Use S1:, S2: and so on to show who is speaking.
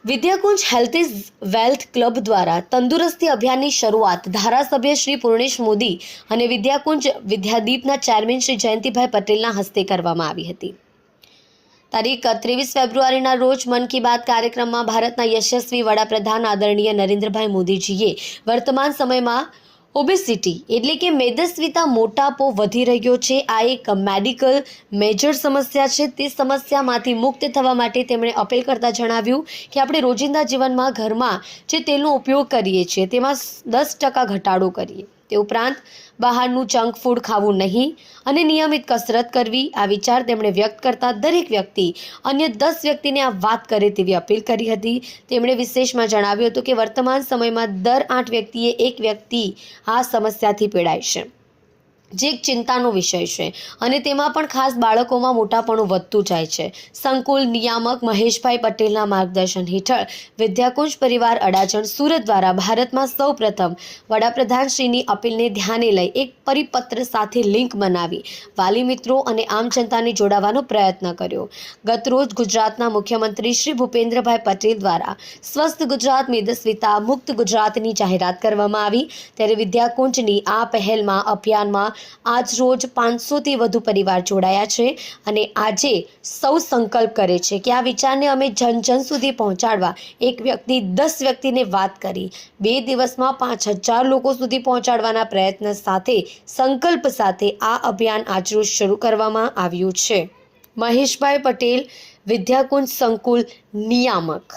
S1: Vidyakunj health is wealth club દ્વારા તંદુરસ્તી અભિયાનની શરૂઆત ધારાસભ્ય શ્રી પૂર્ણેશ મોદી અને વિદ્યાકુંજ વિદ્યાદીપના ચેરમેન શ્રી જયંતિભાઈ પટેલના હસ્તે કરવામાં આવી હતી। તારીખ 23 ફેબ્રુઆરીના રોજ મન કી બાત કાર્યક્રમમાં ભારતના યશસ્વી વડાપ્રધાન આદરણીય નરેન્દ્રભાઈ મોદીજીએ વર્તમાન સમયમાં ઓબેસિટી એટલે કે મેદસ્વીતા મોટાપો વધી રહ્યો છે, આ એક મેડિકલ મેજર સમસ્યા છે। તે સમસ્યામાંથી મુક્ત થવા માટે તેમણે અપીલ કરતા જણાવ્યું કે આપણે રોજિંદા જીવનમાં ઘરમાં જે તેલનો ઉપયોગ કરીએ છીએ તેમાં 10% ઘટાડો કરીએ। તે ઉપરાંત બહારનું જંક ફૂડ ખાવું નહીં અને નિયમિત કસરત કરવી। આ વિચાર તેમણે વ્યક્ત કરતા દરેક વ્યક્તિ અન્ય 10 વ્યક્તિને આ વાત કરે તેવી અપીલ કરી હતી। તેમણે વિશેષમાં જણાવ્યું હતું કે વર્તમાન સમયમાં દર 8 વ્યક્તિએ એક વ્યક્તિ આ સમસ્યાથી પીડાય છે, જે એક ચિંતાનો વિષય છે અને તેમાં પણ ખાસ બાળકોમાં મોટાપણું વધતું જાય છે। સંકુલ નિયામક મહેશભાઈ પટેલના માર્ગદર્શન હેઠળ વિદ્યાકુંજ પરિવાર અડાજણ સુરત દ્વારા ભારતમાં સૌપ્રથમ વડાપ્રધાનશ્રીની અપીલને ધ્યાને લઈ એક પરિપત્ર સાથે લિંક બનાવી વાલી મિત્રો અને આમ જનતાને જોડાવાનો પ્રયત્ન કર્યો। ગતરોજ ગુજરાતના મુખ્યમંત્રી શ્રી ભૂપેન્દ્રભાઈ પટેલ દ્વારા સ્વસ્થ ગુજરાત મેદસ્વીતા મુક્ત ગુજરાતની જાહેરાત કરવામાં આવી, ત્યારે વિદ્યાકુંજની આ પહેલમાં અભિયાનમાં આજ રોજ 500થી વધુ પરિવાર જોડાયા છે અને આજે સૌ સંકલ્પ કરે છે કે આ વિચારને અમે જન સુધી પહોંચાડવા એક વ્યક્તિ 10 વ્યક્તિને વાત કરી 2 દિવસમાં 5000 લોકો સુધી પહોંચાડવાના પ્રયત્ન સાથે સંકલ્પ સાથે આ અભિયાન આજરોજ શરૂ કરવામાં આવ્યું છે। મહેશભાઈ પટેલ, વિદ્યાકુંજ સંકુલ નિયામક।